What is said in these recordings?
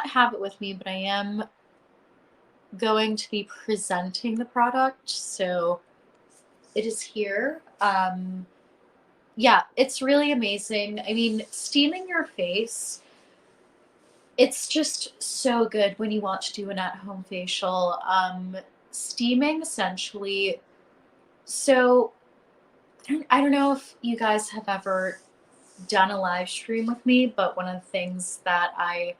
not have it with me, but I am going to be presenting the product. So it is here. Yeah, it's really amazing. I mean, steaming your face, it's just so good when you want to do an at-home facial. Steaming essentially, so I don't know if you guys have ever done a live stream with me, but one of the things that I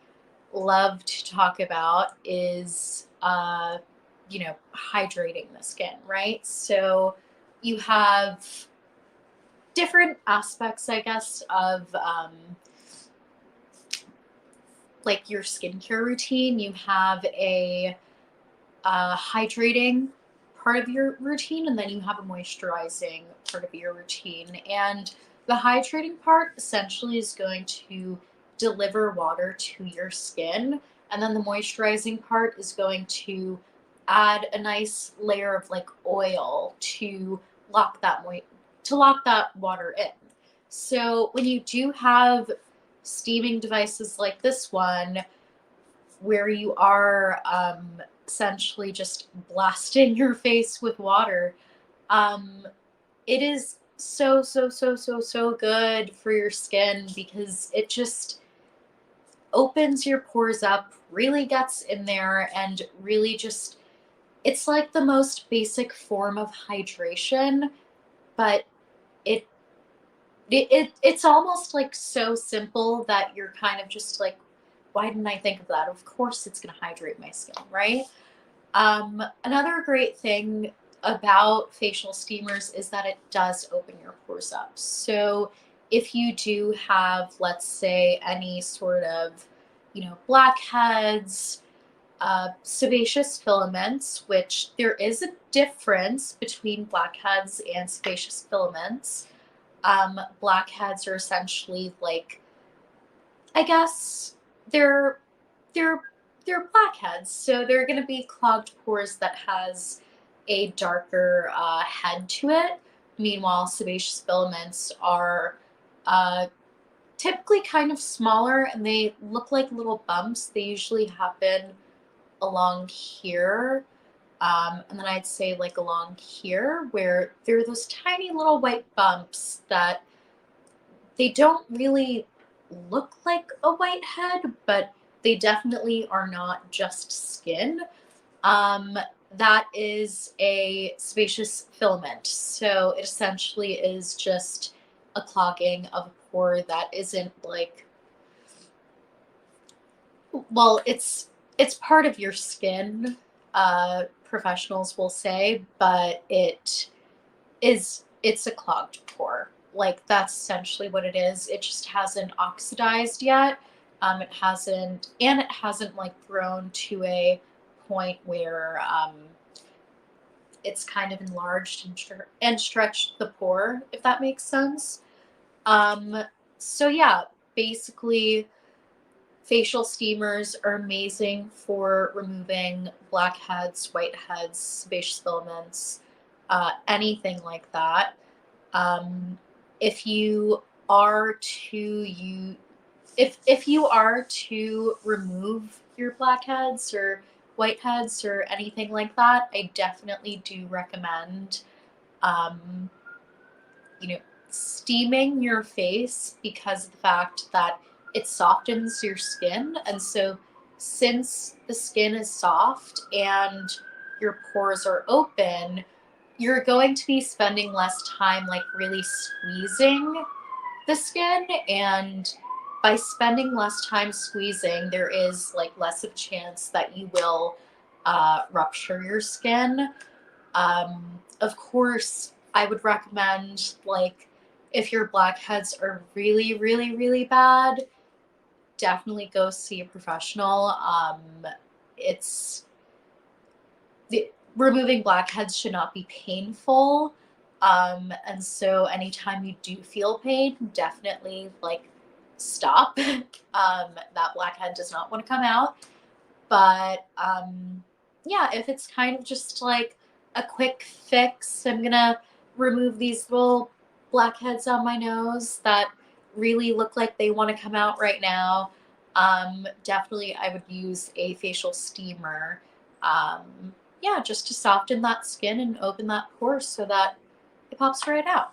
love to talk about is, hydrating the skin, right? So you have different aspects, I guess, of like your skincare routine. You have a hydrating part of your routine, and then you have a moisturizing part of your routine. And the hydrating part essentially is going to deliver water to your skin, and then the moisturizing part is going to add a nice layer of like oil to lock that water in. So when you do have steaming devices like this one, where you are essentially just blasting your face with water, um, it is so, so, so, so, so good for your skin because it just opens your pores up, really gets in there, and really just, it's like the most basic form of hydration, but it it's almost like so simple that you're kind of just like, why didn't I think of that? Of course, it's going to hydrate my skin, right? Another great thing about facial steamers is that it does open your pores up. So if you do have, let's say, any sort of, blackheads, sebaceous filaments, which there is a difference between blackheads and sebaceous filaments. Blackheads are essentially like, I guess they're they're they're blackheads, so they're going to be clogged pores that has a darker head to it. Meanwhile, sebaceous filaments are uh, typically kind of smaller and they look like little bumps. They usually happen along here. And then I'd say like along here, where there are those tiny little white bumps that they don't really look like a whitehead, but they definitely are not just skin. Um, that is a sebaceous filament. So it essentially is just a clogging of a pore that isn't like, well, it's part of your skin, professionals will say, but it's a clogged pore. Like that's essentially what it is. It just hasn't oxidized yet. It hasn't like grown to a point where it's kind of enlarged and stretched the pore, if that makes sense. Um, so yeah, basically, facial steamers are amazing for removing blackheads, whiteheads, sebaceous filaments, anything like that. Um, if you are to you if you are to remove your blackheads or whiteheads or anything like that, I definitely do recommend um, you know, steaming your face because of the fact that it softens your skin. And so, since the skin is soft and your pores are open, you're going to be spending less time like really squeezing the skin. And by spending less time squeezing, there is like less of chance that you will rupture your skin. Of course, I would recommend like if your blackheads are really, really, really bad, definitely go see a professional. It's the removing blackheads should not be painful. And so anytime you do feel pain, definitely like stop. That blackhead does not want to come out. But yeah, if it's kind of just like a quick fix, I'm gonna remove these little blackheads on my nose that really look like they want to come out right now. Definitely I would use a facial steamer. Yeah, just to soften that skin and open that pore so that it pops right out.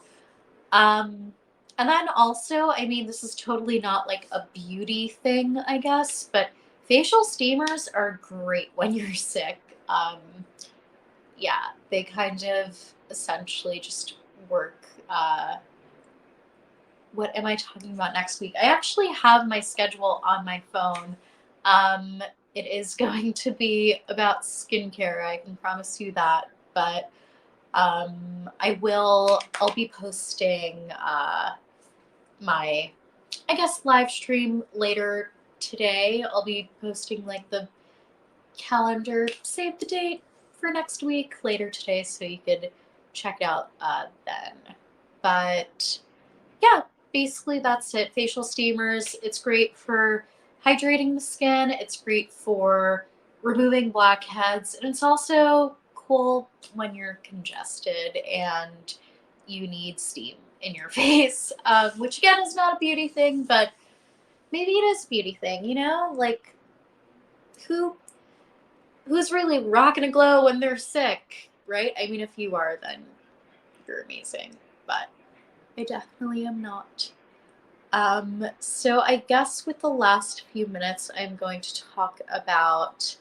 Um, and then also, I mean, this is totally not like a beauty thing, I guess, but facial steamers are great when you're sick. Um, yeah, they kind of essentially just work. What am I talking about next week? I actually have my schedule on my phone. Um, it is going to be about skincare, I can promise you that. But I'll be posting my, I guess, live stream later today. I'll be posting like the calendar, save the date for next week later today so you could check it out then. But yeah, basically that's it. Facial steamers, it's great for hydrating the skin, it's great for removing blackheads, and it's also cool when you're congested and you need steam in your face, which again is not a beauty thing, but maybe it is a beauty thing, you know? Like, who who's really rocking a glow when they're sick, right? I mean, if you are, then you're amazing, but I definitely am not. So I guess with the last few minutes, I'm going to talk about